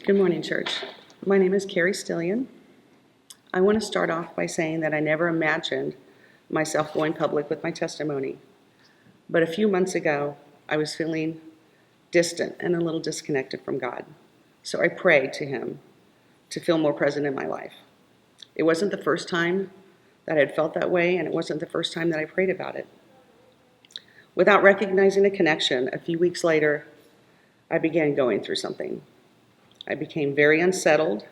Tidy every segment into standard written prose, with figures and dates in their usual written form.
Good morning, church. My name is Carrie Stillian. I want to start off by saying that I never imagined myself going public with my testimony. But a few months ago, I was feeling distant and a little disconnected from God. So I prayed to Him to feel more present in my life. It wasn't the first time that I had felt that way, and it wasn't the first time that I prayed about it. Without recognizing a connection, a few weeks later, I began going through something. I became very unsettled.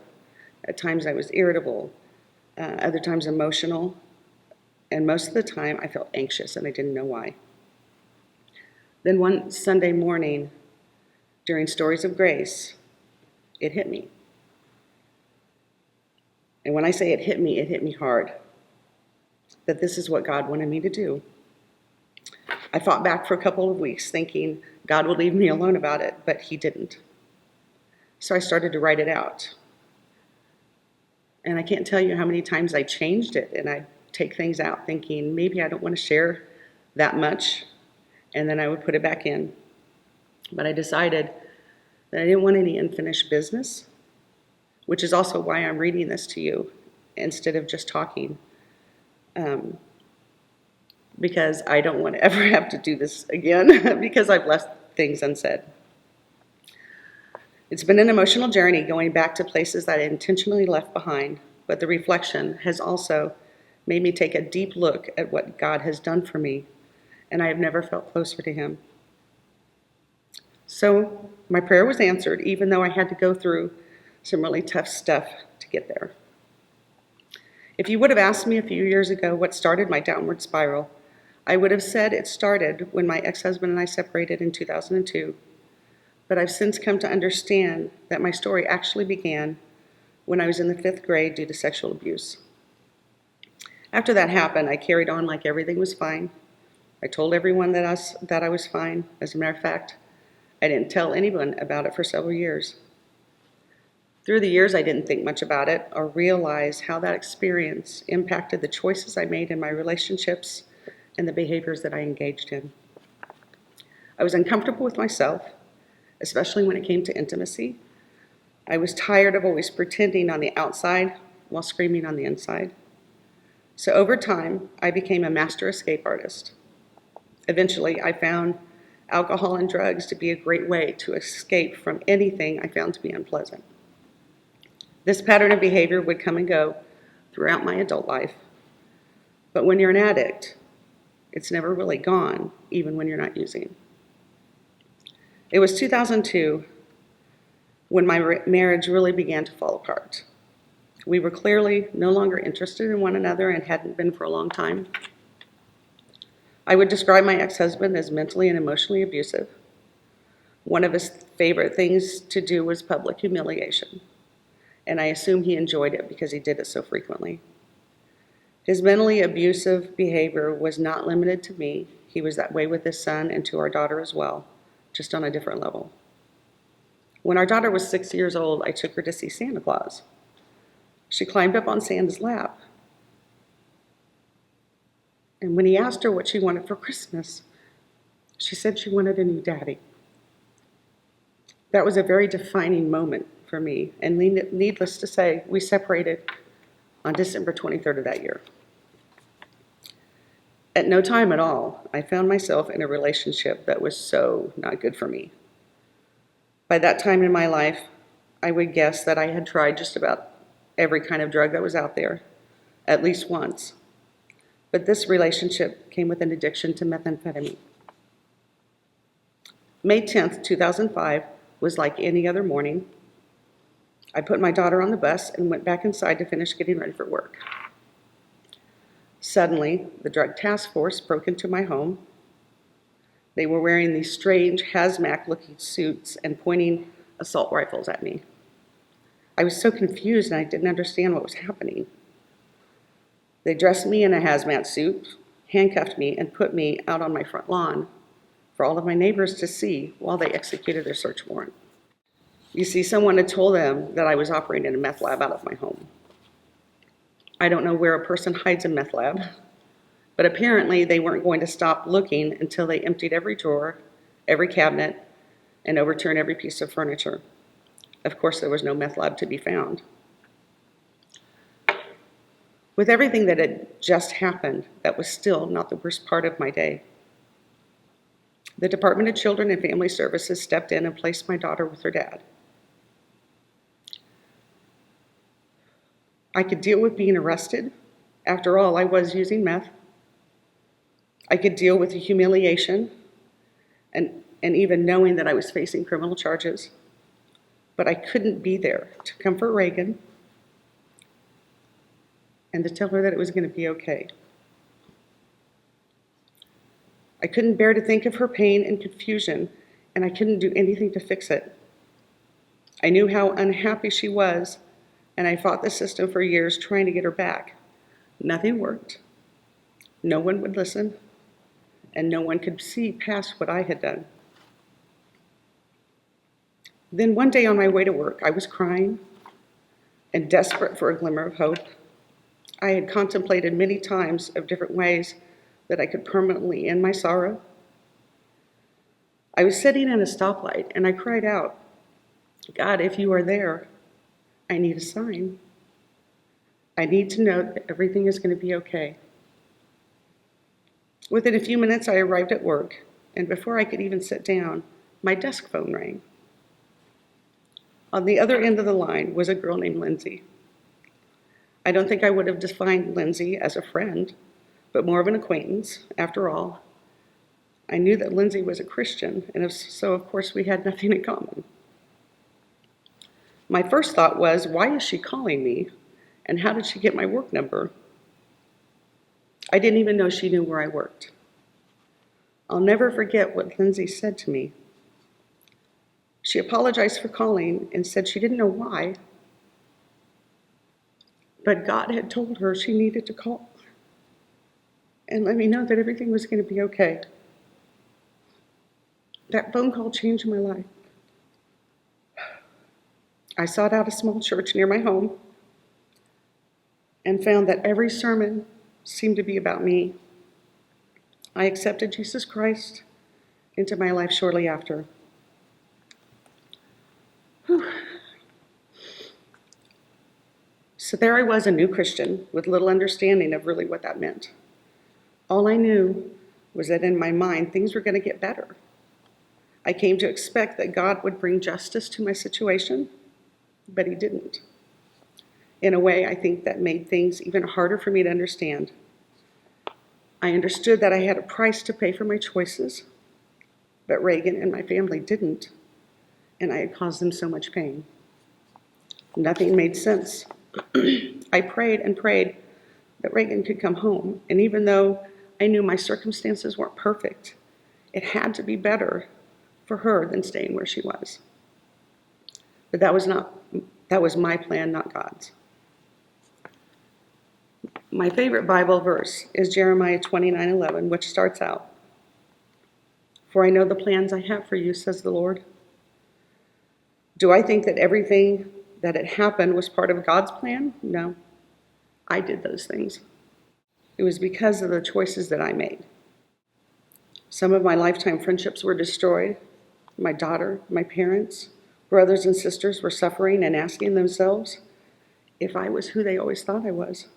At times I was irritable, other times emotional, and most of the time I felt anxious and I didn't know why. Then one Sunday morning, during Stories of Grace, it hit me. And when I say it hit me hard. That this is what God wanted me to do. I fought back for a couple of weeks thinking God would leave me alone about it, but He didn't. So I started to write it out. And I can't tell you how many times I changed it, and I'd take things out thinking maybe I don't want to share that much, and then I would put it back in. But I decided that I didn't want any unfinished business, which is also why I'm reading this to you instead of just talking, because I don't want to ever have to do this again because I've left things unsaid. It's been an emotional journey going back to places that I intentionally left behind, but the reflection has also made me take a deep look at what God has done for me, and I have never felt closer to Him. So my prayer was answered, even though I had to go through some really tough stuff to get there. If you would have asked me a few years ago what started my downward spiral, I would have said it started when my ex-husband and I separated in 2002. But I've since come to understand that my story actually began when I was in the 5th grade due to sexual abuse. After that happened, I carried on like everything was fine. I told everyone that I was fine. As a matter of fact, I didn't tell anyone about it for several years. Through the years, I didn't think much about it or realize how that experience impacted the choices I made in my relationships and the behaviors that I engaged in. I was uncomfortable with myself, especially when it came to intimacy. I was tired of always pretending on the outside while screaming on the inside. So over time, I became a master escape artist. Eventually, I found alcohol and drugs to be a great way to escape from anything I found to be unpleasant. This pattern of behavior would come and go throughout my adult life. But when you're an addict, it's never really gone, even when you're not using. It was 2002 when my marriage really began to fall apart. We were clearly no longer interested in one another and hadn't been for a long time. I would describe my ex-husband as mentally and emotionally abusive. One of his favorite things to do was public humiliation, and I assume he enjoyed it because he did it so frequently. His mentally abusive behavior was not limited to me. He was that way with his son and to our daughter as well, just on a different level. When our daughter was 6 years old, I took her to see Santa Claus. She climbed up on Santa's lap. And when he asked her what she wanted for Christmas, she said she wanted a new daddy. That was a very defining moment for me, and needless to say, we separated on December 23rd of that year. At no time at all, I found myself in a relationship that was so not good for me. By that time in my life, I would guess that I had tried just about every kind of drug that was out there, at least once. But this relationship came with an addiction to methamphetamine. May 10th, 2005 was like any other morning. I put my daughter on the bus and went back inside to finish getting ready for work. Suddenly, the drug task force broke into my home. They were wearing these strange hazmat-looking suits and pointing assault rifles at me. I was so confused and I didn't understand what was happening. They dressed me in a hazmat suit, handcuffed me, and put me out on my front lawn for all of my neighbors to see while they executed their search warrant. You see, someone had told them that I was operating a meth lab out of my home. I don't know where a person hides a meth lab, but apparently they weren't going to stop looking until they emptied every drawer, every cabinet, and overturned every piece of furniture. Of course, there was no meth lab to be found. With everything that had just happened, that was still not the worst part of my day. The Department of Children and Family Services stepped in and placed my daughter with her dad. I could deal with being arrested. After all, I was using meth. I could deal with the humiliation and even knowing that I was facing criminal charges. But I couldn't be there to comfort Reagan and to tell her that it was going to be okay. I couldn't bear to think of her pain and confusion, and I couldn't do anything to fix it. I knew how unhappy she was, and I fought the system for years trying to get her back. Nothing worked. No one would listen, and no one could see past what I had done. Then one day on my way to work, I was crying and desperate for a glimmer of hope. I had contemplated many times of different ways that I could permanently end my sorrow. I was sitting at a stoplight and I cried out, God, if you are there, I need a sign. I need to know that everything is going to be okay. Within a few minutes, I arrived at work, and before I could even sit down, my desk phone rang. On the other end of the line was a girl named Lindsay. I don't think I would have defined Lindsay as a friend, but more of an acquaintance. After all, I knew that Lindsay was a Christian, and so of course we had nothing in common. My first thought was, why is she calling me, and how did she get my work number? I didn't even know she knew where I worked. I'll never forget what Lindsay said to me. She apologized for calling and said she didn't know why, but God had told her she needed to call and let me know that everything was going to be okay. That phone call changed my life. I sought out a small church near my home and found that every sermon seemed to be about me. I accepted Jesus Christ into my life shortly after. Whew. So there I was, a new Christian, with little understanding of really what that meant. All I knew was that in my mind, things were going to get better. I came to expect that God would bring justice to my situation, but he didn't. In a way, I think that made things even harder for me to understand. I understood that I had a price to pay for my choices, but Reagan and my family didn't, and I had caused them so much pain. Nothing made sense. I prayed and prayed that Reagan could come home, and even though I knew my circumstances weren't perfect, it had to be better for her than staying where she was. But that was my plan, not God's. My favorite Bible verse is Jeremiah 29:11, which starts out, "For I know the plans I have for you, says the Lord." Do I think that everything that had happened was part of God's plan? No. I did those things. It was because of the choices that I made. Some of my lifetime friendships were destroyed. My daughter, my parents, brothers and sisters were suffering and asking themselves if I was who they always thought I was.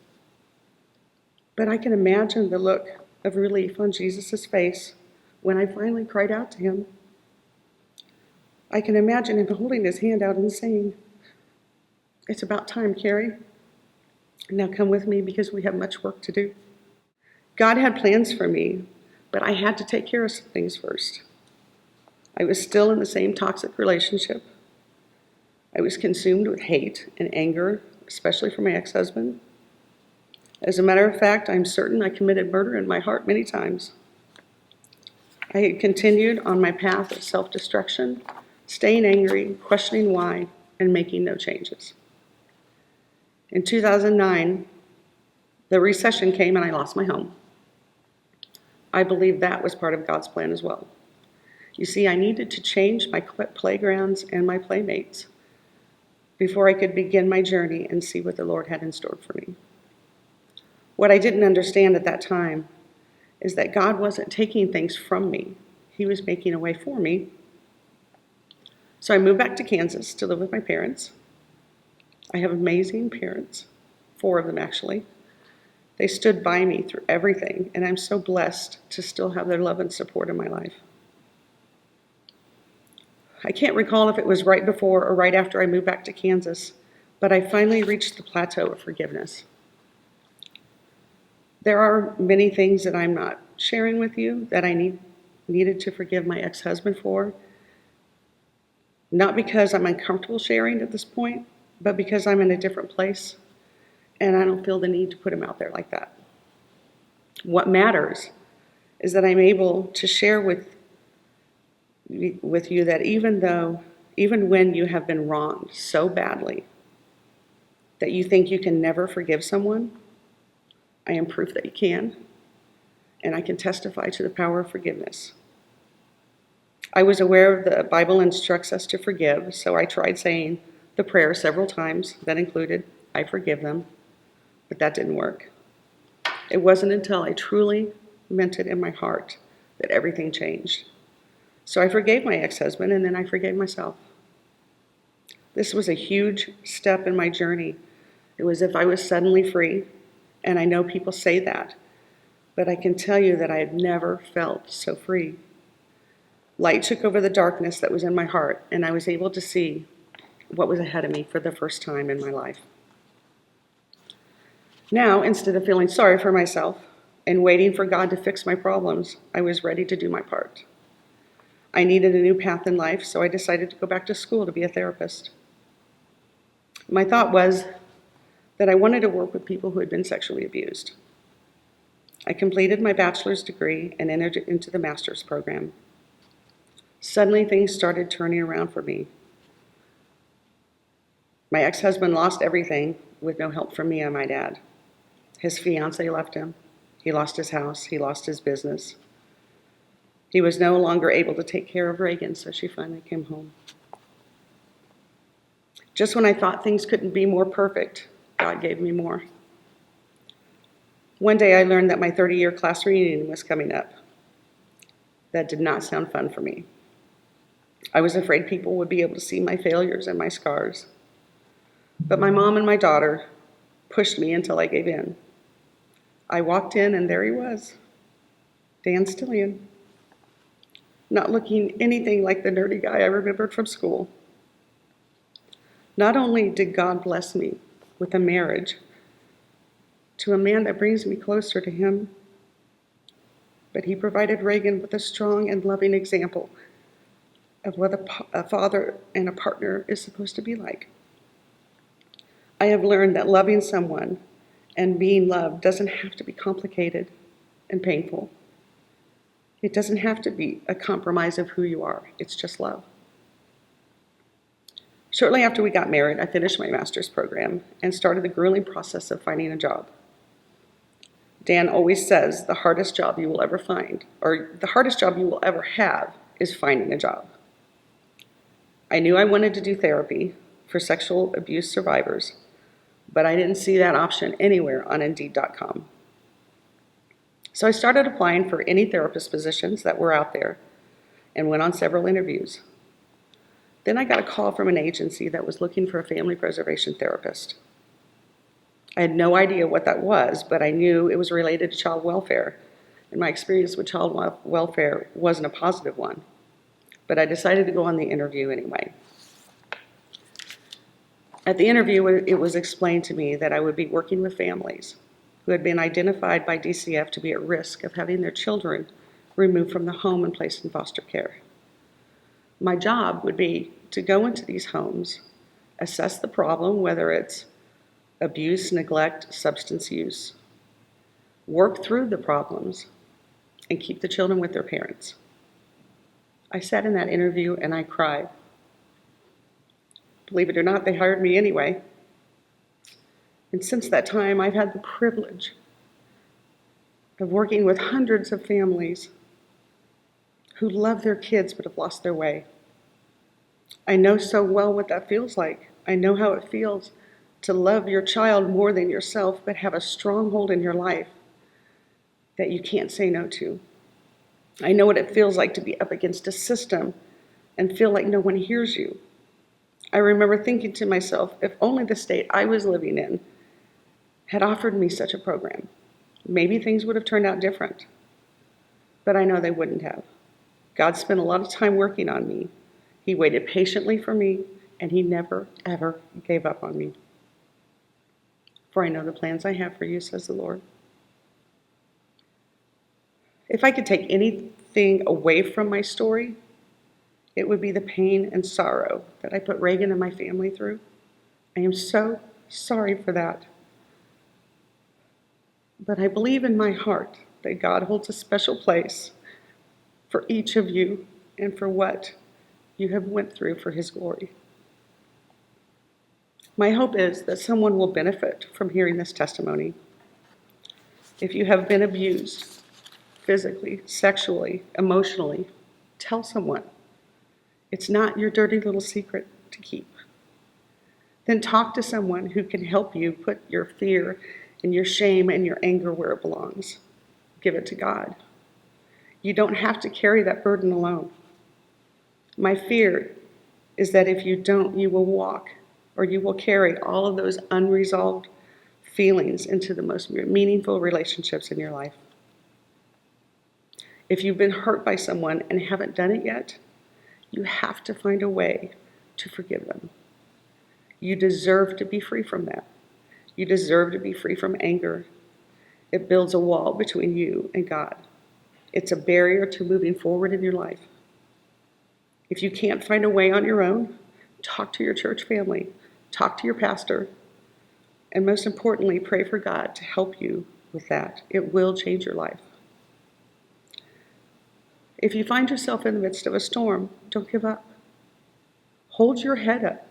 But I can imagine the look of relief on Jesus' face when I finally cried out to him. I can imagine him holding his hand out and saying, "It's about time, Carrie. Now come with me because we have much work to do." God had plans for me, but I had to take care of some things first. I was still in the same toxic relationship. I was consumed with hate and anger, especially for my ex-husband. As a matter of fact, I'm certain I committed murder in my heart many times. I had continued on my path of self-destruction, staying angry, questioning why, and making no changes. In 2009, the recession came and I lost my home. I believe that was part of God's plan as well. You see, I needed to change my playgrounds and my playmates before I could begin my journey and see what the Lord had in store for me. What I didn't understand at that time is that God wasn't taking things from me. He was making a way for me. So I moved back to Kansas to live with my parents. I have amazing parents, 4 of them actually. They stood by me through everything, and I'm so blessed to still have their love and support in my life. I can't recall if it was right before or right after I moved back to Kansas, but I finally reached the plateau of forgiveness. There are many things that I'm not sharing with you that I needed to forgive my ex-husband for, not because I'm uncomfortable sharing at this point, but because I'm in a different place and I don't feel the need to put him out there like that. What matters is that I'm able to share with you that even when you have been wronged so badly that you think you can never forgive someone, I am proof that you can, and I can testify to the power of forgiveness. I was aware the Bible instructs us to forgive, so I tried saying the prayer several times that included, I forgive them, but that didn't work. It wasn't until I truly meant it in my heart that everything changed. So I forgave my ex-husband, and then I forgave myself. This was a huge step in my journey. It was as if I was suddenly free, and I know people say that, but I can tell you that I have never felt so free. Light took over the darkness that was in my heart, and I was able to see what was ahead of me for the first time in my life. Now, instead of feeling sorry for myself and waiting for God to fix my problems, I was ready to do my part. I needed a new path in life, so I decided to go back to school to be a therapist. My thought was that I wanted to work with people who had been sexually abused. I completed my bachelor's degree and entered into the master's program. Suddenly, things started turning around for me. My ex-husband lost everything with no help from me, I might add. His fiancée left him. He lost his house. He lost his business. He was no longer able to take care of Reagan, so she finally came home. Just when I thought things couldn't be more perfect, God gave me more. One day I learned that my 30-year class reunion was coming up. That did not sound fun for me. I was afraid people would be able to see my failures and my scars. But my mom and my daughter pushed me until I gave in. I walked in and there he was, Dan Stillian, not looking anything like the nerdy guy I remembered from school. Not only did God bless me with a marriage to a man that brings me closer to him, but he provided Reagan with a strong and loving example of what a father and a partner is supposed to be like. I have learned that loving someone and being loved doesn't have to be complicated and painful. It doesn't have to be a compromise of who you are. It's just love. Shortly after we got married, I finished my master's program and started the grueling process of finding a job. Dan always says the hardest job you will ever find, or the hardest job you will ever have, is finding a job. I knew I wanted to do therapy for sexual abuse survivors, but I didn't see that option anywhere on Indeed.com. So I started applying for any therapist positions that were out there and went on several interviews. Then I got a call from an agency that was looking for a family preservation therapist. I had no idea what that was, but I knew it was related to child welfare, and my experience with child welfare wasn't a positive one. But I decided to go on the interview anyway. At the interview, it was explained to me that I would be working with families who had been identified by DCF to be at risk of having their children removed from the home and placed in foster care. My job would be to go into these homes, assess the problem, whether it's abuse, neglect, substance use, work through the problems, and keep the children with their parents. I sat in that interview and I cried. Believe it or not, they hired me anyway. And since that time, I've had the privilege of working with hundreds of families who love their kids but have lost their way. I know so well what that feels like. I know how it feels to love your child more than yourself, but have a stronghold in your life that you can't say no to. I know what it feels like to be up against a system and feel like no one hears you. I remember thinking to myself, if only the state I was living in had offered me such a program, maybe things would have turned out different. But I know they wouldn't have. God spent a lot of time working on me. He waited patiently for me, and he never, ever gave up on me. For I know the plans I have for you, says the Lord. If I could take anything away from my story, it would be the pain and sorrow that I put Reagan and my family through. I am so sorry for that. But I believe in my heart that God holds a special place for each of you and for what you have went through for his glory. My hope is that someone will benefit from hearing this testimony. If you have been abused, physically, sexually, emotionally, tell someone. It's not your dirty little secret to keep. Then talk to someone who can help you put your fear and your shame and your anger where it belongs. Give it to God. You don't have to carry that burden alone. My fear is that if you don't, you will walk or you will carry all of those unresolved feelings into the most meaningful relationships in your life. If you've been hurt by someone and haven't done it yet, you have to find a way to forgive them. You deserve to be free from that. You deserve to be free from anger. It builds a wall between you and God. It's a barrier to moving forward in your life. If you can't find a way on your own, talk to your church family, talk to your pastor, and most importantly, pray for God to help you with that. It will change your life. If you find yourself in the midst of a storm, don't give up. Hold your head up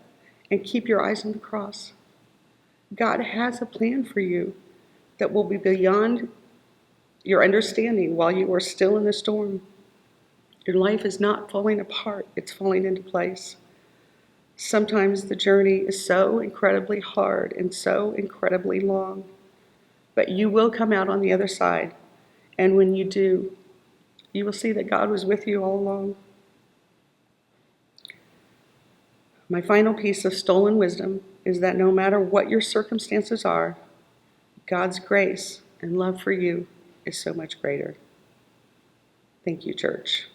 and keep your eyes on the cross. God has a plan for you that will be beyond your understanding while you are still in the storm. Your life is not falling apart, it's falling into place. Sometimes the journey is so incredibly hard and so incredibly long, but you will come out on the other side, and when you do, you will see that God was with you all along. My final piece of stolen wisdom is that no matter what your circumstances are, God's grace and love for you is so much greater. Thank you, church.